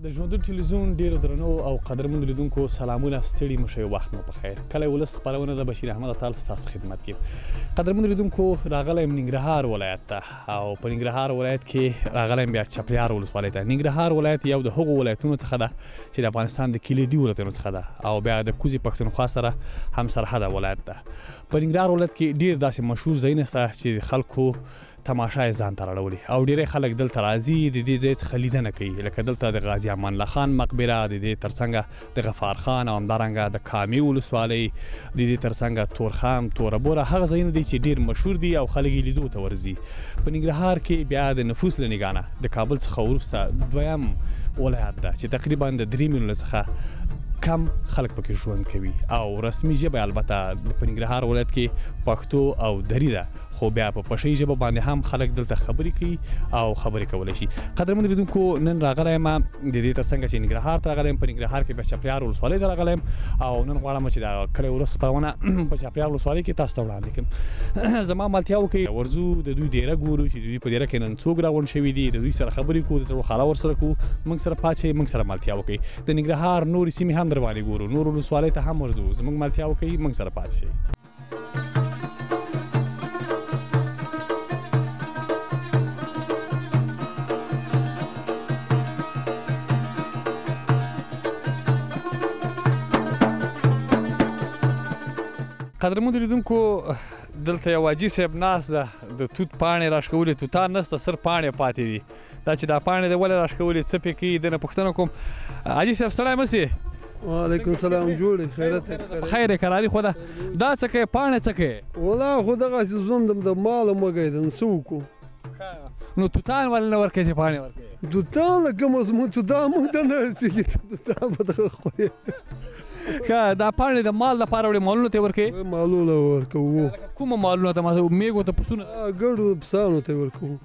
د ژوندون ټلویزیون ډیرو درنو او قدرمنو لیدونکو سلامونه، ستړي مه شئ، وخت مو په خیر. کلی ولس خپرونه د بشیر احمد اطال ستاسو خدمت کې. قدرمنو لیدونکو، راغلی یم ننګرهار ولایت ته او په ننګرهار ولایت کې راغلی یم بیا چپریار ولسوالۍ ته. ننګرهار ولایت یو د هغو ولایتونو څخه ده چې د افغانستان د کلیدي ولایتونو څخه ده او بیا د کوزې پښتونخوا سره هم سرحده ولایت ده. په ننګرهار ولایت کې ډیر داسې مشهور ځایونه شته چې خلکو تماشا یې ځان ته راړولي او ډېری خلک دلته راځي، د دې ځای څخه لیدنه کوي. لکه دلته د غازي امان الله خان مقبره، د دې ترڅنګ د غفار خان او همدارنګه د کامې ولسوالۍ، د دې ترڅنګ تورخم، توره هغه ځایونه دي چې ډېر مشهور دي او خلک یې لیدو ته ورځي. په ننګرهار کې بیا د نفوس له نګاه نه د کابل څخه وروسته دویم ولایت ده چې تقریبا د 3 میلیونه څخه کم خلک پکې ژوند کوي او رسمي ژبه البته په ننګرهار ولایت کې پښتو او دري ده، خو بیا په پښتو ژبه باندې هم خلک دلته خبرې کوي او خبرې کولی شي. قدرمنو لیدونکو، نن راغلی یم د دې ترڅنګ چې ننګرهار ته راغلی یم. په ننګرهار کې بیا چپریار ولسوالۍ ته راغلی یم او نن غواړم چې د کلی ولس خپرونه په چپریار ولسوالۍ کې تاسو ته وړاندې کړم. زما ملتیا وکړئ، ورځو د دوی ډیره ګورو چې د دوی په ډیره کې نن څوک راغونډ شوي دي، د دوی سره خبرې کوو، د زړو خاله ورسره کوو، موږ سره پاتې شئ، موږ سره ملتیا وکړئ. د ننګرهار نورې سیمې هم در باندې ګورو، نورو ولسوالۍ ته هم ورځو، زموږ ملتیا وکړئ، موږ سره پاتې شئ. قدرمنو لیدونکو، دلته یو حاجي صاحب ناست ده، د توت پاڼې راښکولې، توتان نشته، صرف پاڼې پاتې دي. دا چې دا پاڼې د ولې راښکولې، څه پې کوي، دنه پوښتنه کوم. حاجي صاحب ستړی مه سې. وعلیکم السلام، جوړ خیرت خیر یې کراري. خو دا څه کوې، پاڼې څه کوې؟ والله خو دغسې ژوند د مال وږی دی، نو څه وکړو. نو توتان ولې نه ورکوې چې پاڼې ورکوې؟ توتان لکه مضمون توتان موږ ته نه رسېږي، توتان به دغه خوري. ښه، دا پاڼې د مال لپاره وړې، مالونو ته یې ورکوې؟ مالونه ورکوو. کومه مالونه ته؟ میږو ته، پسونو ته؟ ګډو پسانو ته یې ورکوو.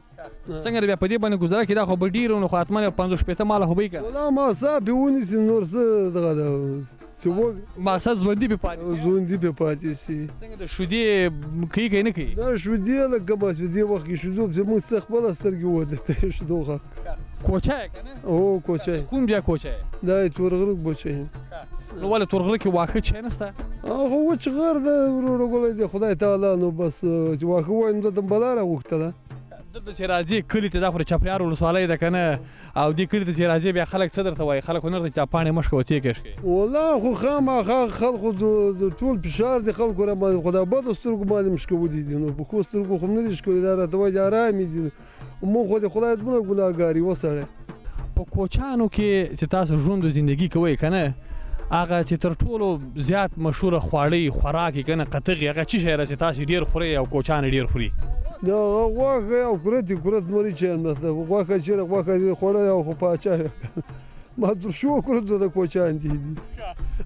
څنګه بیا په دې باندې ګزاره کړي؟ دا خو به ډېر نو خو حتما یو 50-60 ماله خو به یې که. والله ماسا پې ونیسي، نور څه دغه ده چې ماسا ژوندي پې پاتې شي. ژوندي پې پاتې شي. څنګه د شیدې کوي که نه کوي؟ دا شیدې لکه بس په دې وخت کې شیدو پسې موږ څه خپله سترګې ودرېدې شیدو غږ. کوچه یې که نه؟ هو کوچه یې. کوم ځای کوچه یې؟ دا یې تورغره کوچه یې. نو ولې تورغره کې واښه چای نشته؟ هغه وچ غر ده وروره ګولی دی، خدای تعالی نو بس چې واښه ووایم دلته بلا راغوښتله. دلته چې راځې کلي ته، دا خو د چپریار ولسوالۍ ده که نه، او دې کلي ته چې راځې بیا خلک څه درته وایي؟ خلک خو نه درته چې دا پاڼې مه شکوه، څه یې کښ. والله خو خامخا خلکو د ټول فشار دی خلکو را باندې، خو دا بدو سترګو باندې مشکولي دي، نو په ښو سترګو خو نه دي ښکلي. دا راته وایي چې ارامې دي، موږ خو د خدای دومره ګناهګار یو سړی. په کوچیانو کې چې تاسو ژوند او زندګي کوئ که نه، هغه چې تر ټولو زیات مشهوره خواړه خوراک یې که نه قطغې، هغه څه شی ده چې تاسې ډېر خورئ او کوچیان یې ډېر خوري؟ دا غوښه او کورت نورې چیان ده. غوښه چېرې غوښه دې خوړلی او خو پاچا ما تر شو کورت د کوچیان دي.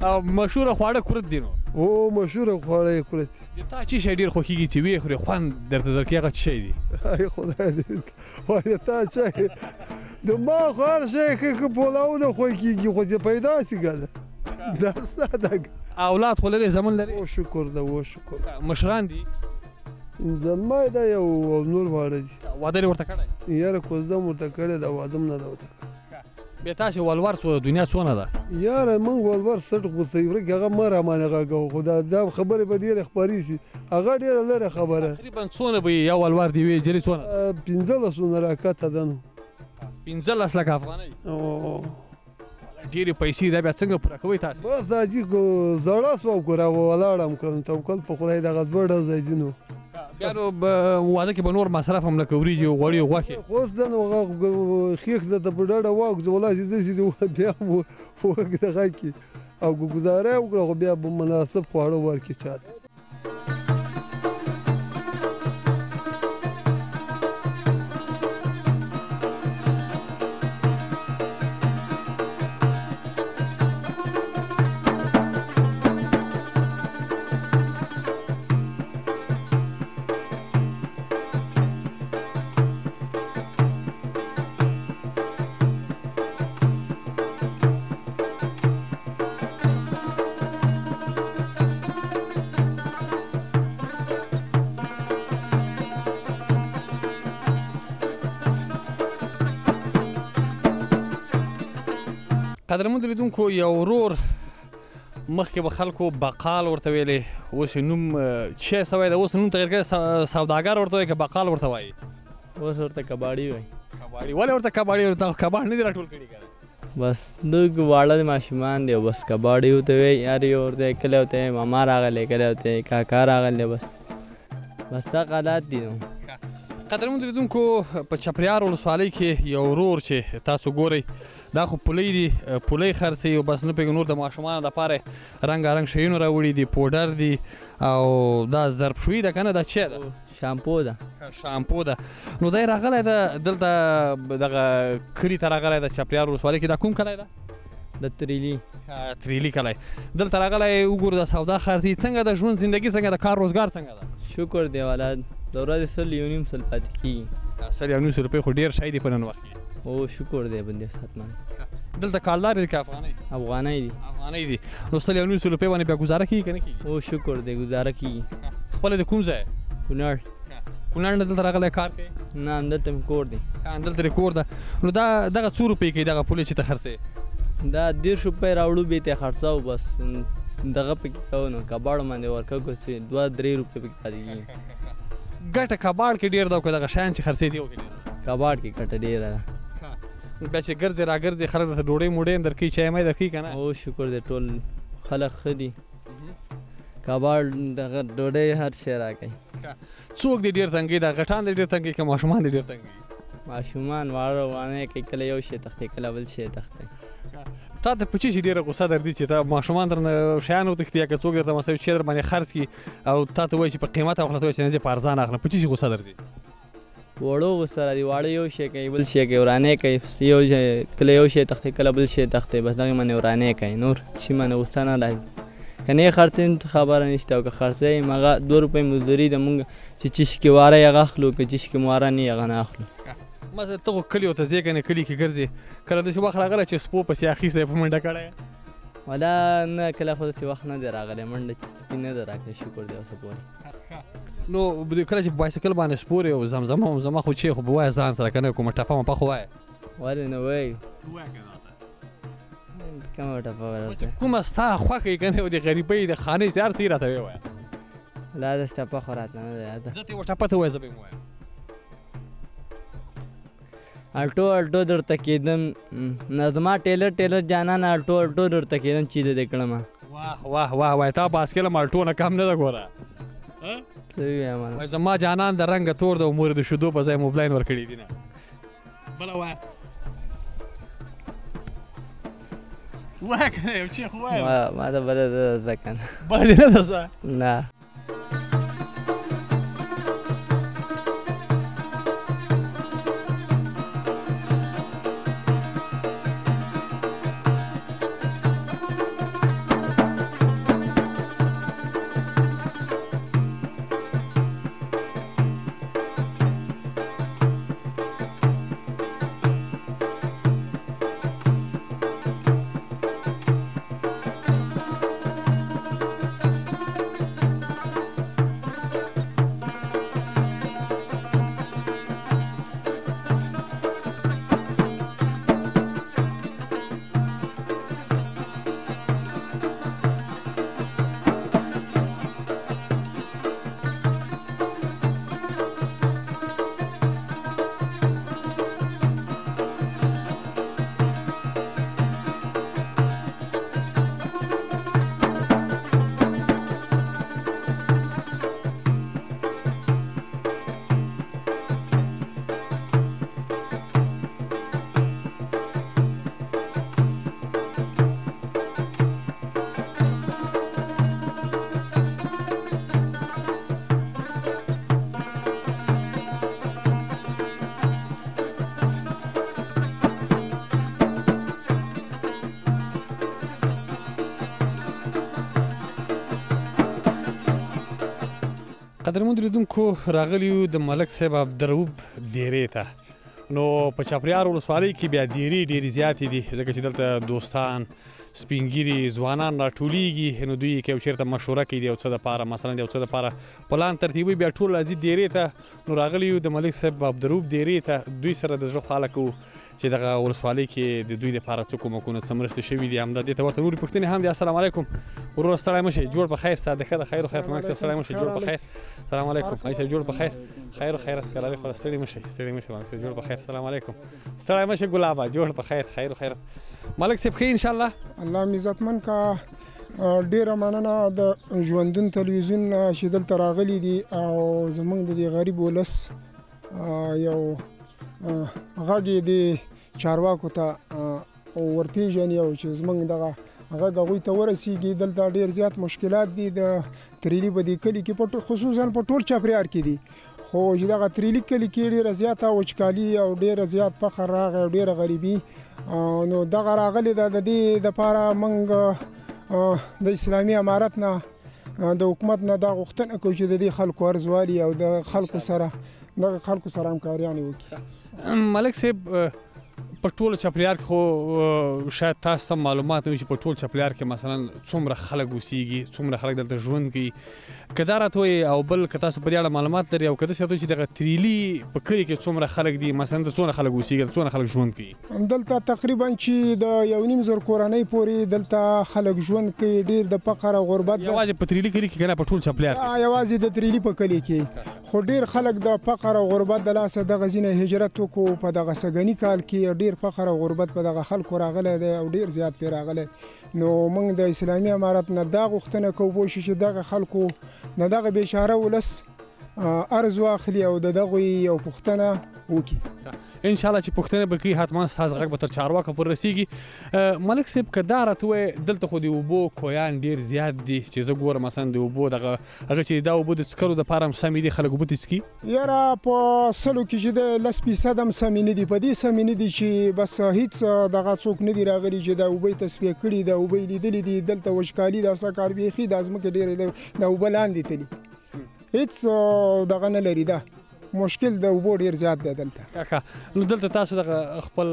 او مشهوره خواړه کورت دي؟ نو او مشهوره خواړه یې کورت دي. تا څه شی ډېر خوښېږي چې ویې خورې، خوند درته درکوي، هغه څه شی دي؟ ای خدای دې وایه تا چای د ما خو هر شی ښه پولاو نه خوښ کېږي، خو چې پیدا شي که نه دا ستا ده. اولاد خو لرې، زمون لرې؟ او شکر ده، او شکر. مشران دي؟ زلمی ده یو او نور واړه دي. واده یې ورته کړی؟ یاره کوزده م ورته کړې ده، واده م نه ده ورته کړی. بیا تاسې ولور څو دنیا څونه ده؟ یاره موږ ولور سټ خو صیفره کې هغه مه رامانې غږوه، خو دا خبرې به ډېرې خپرې شي، هغه ډېره لرې خبره. تقریبا څونه به یو ولور دی وي جلې څونه؟ 15 راکته ده نو. 15 لکه افغانۍ؟ ډېرې پیسې دا بیا څنګه پوره کوئ تاسې؟ بس حاجي زړه سوه که راولاړم کړم، توکل په خدای دغه دوه ډزه دي. نو بیا نو واده کې به نور مصرف هم لکه وریجې، غوړي، غوښې؟ خو اوس ده نو خېښ درته په ډډه واږدو، والله چې داسې دي بیا م وږ دغه کړي او که ګزاره یې وکړه، خو بیا به مناسب خواړه ورکړي چا ته. قدرمنو لیدونکو یو ورور مخکې به خلکو بقال ورته ویلې، اوس یې نوم چی سوی دی، اوس نوم تغیر کړی سوداګر ورته وایي که بقال ورته وایي؟ اوس ورته کباړي وایي. کباړي؟ ولې ورته کباړي وایي؟ دغه کباړ نه دي راټول کړي که بس دوی واړه ماشومان دي، بس کباړي ورته وایي. هر یو ورته کله ورته وایي ماما راغلی، کله ورته وایي کاکا راغلی. بس دا حالات دي. نو قدرمنو لیدونکو په چپریار ولسوالۍ کې یو ورور چې تاسو ګورئ دا خو پولۍ دي، پولۍ خرڅوي او بس نه پوهېږم نور د ماشومانو دپاره رنګارنګ شیونه راوړي دي، پوډر دي او دا ظرفشویي ده که نه، دا چی ده؟ شامپو ده. شامپو ده. نو دی راغلی ده دلته دغه کلي ته راغلی ده چپریار ولسوالۍ کې. دا کوم کلی ده؟ د تریلي. تریلي کلی. دلته راغلی وګورو د سودا خرڅوي. څنګه د ژوند زندګي څنګه ده، کار روزګار څنګه ده؟ شکر دی والا، د ورځې 100 پاتې کېږي. 100 روپۍ خو ډېر شی دی په نن وخت کې. او شکر دی بندې ساتمان. دلته کالدار دي که افغانۍ؟ افغانۍ دي. افغانۍ دي. نو 100 روپۍ باندې بیا ګزاره کېږي که نه کېږي؟ او شکر دی ګزاره کېږي. خپله د کوم ځای؟ کونړ. کونړ نه دلته راغلی کار کوي؟ نه همدلته مې کور دی. همدلته دې کور ده. نو دغه څو روپۍ کوي دغه پولۍ چې ته خرڅوې؟ دا 10 روپۍ راوړو بیا ته خرڅوو، بس دغه پکې کوو نو کباړو باندې ورکوو چې 2-3 روپۍ پکې پاتې کېږي. ګټه کباړ کې ډېر ده او که دغه شیان چې خرڅوې دې کې ډېر ده؟ کباړ کې ګټه ډېره ده. نو بیا چې ګرځې راګرځې خلک درته ډوډۍ موډۍ هم درکوي، چای مای درکوي که نه؟ او شکر دی ټول خلک ښه دي. کباړ دغه ډوډۍ هر شی راکوي. څوک دې ډېر تنګوي؟ دا غټان دې ډېر تنګوي که ماشومان دې ډېر تنګوي؟ ماشومان واړه وانه کوي، کله یو شی تښتي کله بل شی تښتي. تا ته په چی شي ډېره غوسه درځي چې ته ماشومان درنه شیان وتښتي یا که څوک درته مثلا شی در باندې خرڅ کړي او تا ته وایي چې په قیمت اخله، ته وایي چې نه زه په ارزان اخلم، په چی شي غوسه درځي؟ وړو غوسه راځي، واړه یو شی کوي بل شی کوي، ورانې کوي، یو کله یو شی تښتي کله بل شی تښتي، بس دغې باندې ورانې کوي، نور شي باندې غوسه نه راځي. که نه یې خرڅوي خبره نشته، او که خرڅوي هغه 2 روپۍ مزدوري ده، مونږ چې چی شي کې واره یې هغه اخلو، که چی شي کې مو واره نه وي هغه نه اخلو. مثلا ته خو کلیو ته ځې که نه کلي کې ګرځې، کله داسې وخت راغلی چې سپو پسې اخیستی په منډه کړی؟ والا نه کله خو داسې وخت نه دی راغلی، منډه سپي نه ده راکړی، شکر دی اوسه پورې. نو کله چې په بایسکل باندې سپور یې او زمزمه ومزمه خو چې خو به وایه ځان سره که نه کومه ټپه مپه خو وایه؟ ولې نه وایو؟ کومه ټپه ورته؟ کومه ستا خوښه یې که نه د غریبۍ د خانۍ هر څه یې راته ووایه. لا داسې ټپه خو راته نه ده یاده. زه ته یوه ټپه ته ووایه زه به یې ووایم. الټو الټو درته کېدم، زما ټیلر جانان الټو الټو درته کېدم چې دې کړم. واه واه واه وای تا باسکل هم الټو نه کم نه ده ګوره. څه ووایم؟ وای زما جانان د رنګه تور ده او مور د شیدو په ځای موبلاین ورکړي دي نه. بله وایه وایه که نه یو چې خو وایم. ما ته بله ده زده که نه. بله دې نه ده زده؟ نه. قدرمنو لیدونکو راغلی یو د ملک صاحب عبدالرؤف دیرې ته. نو په چاپریار ولسوالۍ کې بیا دیرې ډېرې زیاتې دي ځکه چې دلته دوستان سپین ږیري ځوانان راټولیږي نو دوی کې یو چېرته مشوره کوي د یو څه دپاره مثلا د یو څه دپاره پلان ترتیبوي بیا ټول راځي ډیرې ته نو راغلي یو د ملک صاحب عبدالرؤف ډیرې ته دوی سره د زړه خواله کوو چې دغه ولسوالۍ کې د دوی دپاره څه کومکونه څه مرستې شوي دي همدا دې ته ورته نورې پوښتنې هم دي السلام علیکم وروره ستړی مه شئ جوړ په خیر ستا د ښه د خیر و خیرت ملک صاحب ستړی مه شئ جوړ په خیر السلام علیکم حاجي صاحب جوړ په خیر خیر و خیرت ګلالي خو ستړي مه شئ ستړي مه شئ ملک صاحب جوړ په خیر السلام علیکم ستړی مه شئ ګلابه جوړ په خیر خیر و خیرت ملک صاحب ښه انشاءالله الله مې عزتمن کا ډیره مننه د ژوندون تلویزیون چې دلته راغلي دي او زموږ د دې غریب ولس یو غږ یې د چارواکو ته ورپېژني او چې زموږ دغه غږ هغوی ته ورسیږي دلته ډېر زیات مشکلات دي د تریلي په دې کلي کې خصوصا په ټول چاپریار کې دي خو چې دغه تریلي کلي کې ډېره زیاته وچکالي او ډېره زیات فقر راغی او ډېره غریبي نو دغه راغلې ده د دې دپاره موږ د اسلامي امارت نه د حکومت نه دا غوښتنه کوو چې د دې خلکو ارزوالي او د خلکو سره دغه خلکو سره همکاریانې وکړي ملک صاحب په ټول چاپریار کې خو شاید تاسو ته معلومات نه وي چې په ټول چاپریار کې مثلا څومره خلک اوسیږي څومره خلک دلته ژوند کوي که دا راته وایي او بل که تاسو په دې اړه معلومات لري او که داسې راته وایي چې دغه تریلي په کلي کې څومره خلک دي مثلا د څومره خلک اوسیږي څومره خلک ژوند کوي دلته تقریبا چې د 1.5 زره کورنۍ پورې دلته خلک ژوند کوي ډېر د فقر او غربت یوازې په تریلي کلي کې که نه په ټول چاپریار کې یوازې د تریلي په کلي کې خو ډېر خلک د فقر او غربت د لاسه دغه ځینې هجرت وکړو په دغه سږني کال کې ډېر فقر او غربت په دغه خلکو راغلی دی او ډېر زیات پرې راغلی نو موږ د اسلامي امارت نه دا غوښتنه کوو بوشي چې دغه خلکو نه دغه بېچاره ولس ارز واخلي او د دغوی یو پوښتنه وکړي انشاءالله چې پوښتنه به کوي حتما ستاسو غږ به تر چارواکو پورې رسیږي ملک صاحب که دا راته ووایې دلته خو د اوبو کویان ډېر زیات دي چې زه ګورم مثلا د اوبو دغه هغه چې دا اوبه د څښلو دپاره هم سمې دي خلک اوبه ترې څښي یاره په 100 کې چې د 10% هم سمې نه دي په دې سمې نه دي چې بس هیڅ دغه څوک نه دي راغلي چې د اوبه یې تصفیه کړي د اوبه یې لیدلي دي دلته وچکالي د څه کار بیخي د ځمکې ډېرې د اوبه لاندې تلي هیڅ دغه نه لري ده مشکل د اوبو ډېر زیات دی دلته نو دلته تاسو دغه خپل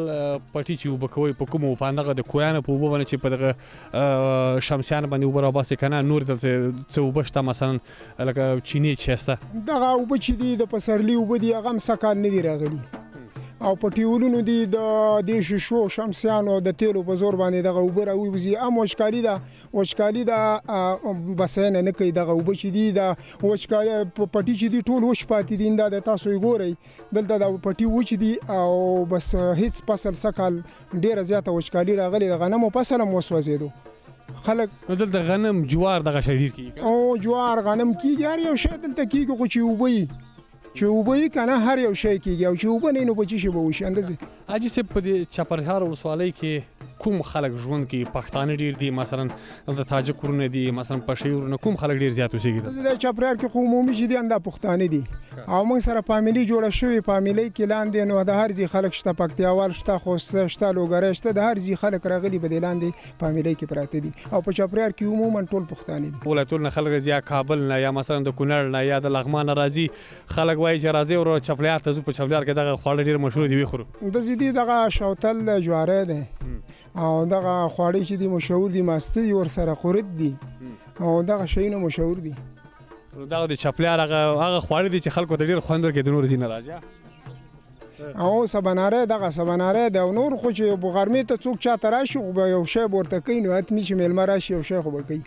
پټي چې اوبه کوئ په کومو په همدغه د کویانو په اوبو باندې چې په دغه شمسیانو باندې اوبه راباسئ که نه نور دلته څه اوبه شته مثلا لکه چینې چې شته دغه اوبه چې دي د پسرلي اوبه دي هغه هم سږ کال نه دي راغلي او په ټیولونو دي د دې شیشو شمسیانو د تیلو په زور باندې دغه اوبه راوځي هم وچکالي ده بسنه نه کوي دغه اوبه چې دي د وچکالي پټي چې دي ټول وچ پاتې دي دا د تاسو یې ګورئ دلته د پټي وچ دي او بس هیڅ فصل څه کال ډېره زیاته وچکالي راغلې د غنمو فصل هم وسوځېدو خلک نو دلته غنم جوار دغه شی ډېر کېږي او جوار غنم کېږي هر یو شی دلته کېږي خو چې اوبه وي چې اوبه یې که نه هر یو شی کېږي او چې اوبه نه وي نو په څه شي به وشي اندازې حاجي صاحب په دې چپرهار ولسوالۍ کې کوم خلک ژوند کوي پښتانه ډېر دي مثلا دلته تاجک ورونه دي مثلا پښې ورونه کوم خلک ډېر زیات اوسېږي د چاپریار کې خو عمومي چې دي همدا پښتانه دي او موږ سره فامیلي جوړه شوې فامیلۍ کې لاندې نو د هر ځای خلک شته پکتیاوال شته خوست شته لوګری شته د هر ځای خلک راغلي په دې لاندې فامیلۍ کې پراته دي او په چاپریار کې عموما ټول پښتانه دي ولایتونو نه خلک راځي یا کابل نه یا مثلا د کونړ نه یا د لغمان نه راځي خلک وایي چې راځئ ورو چپلیار ته ځو په چپلیار کې دغه خواړه ډېر مشهور دي وخورو داسې دي دغه شوتل جواری دی او دغه خواړې چې دي مشهور دي ماسته دي ورسره قورت دي او دغه شیونه مشهور دي دغه د چپلیار هغه خواړه دي چې خلکو ته ډېر خوند ورکوي د نورو ځای نه راځي او سباناره دغه سباناره دی او نور خو چې غرمې ته څوک چاته راشي خو به یو شی به ورته کوي نو حتمي چې میلمه راشي یو شی خو به کوي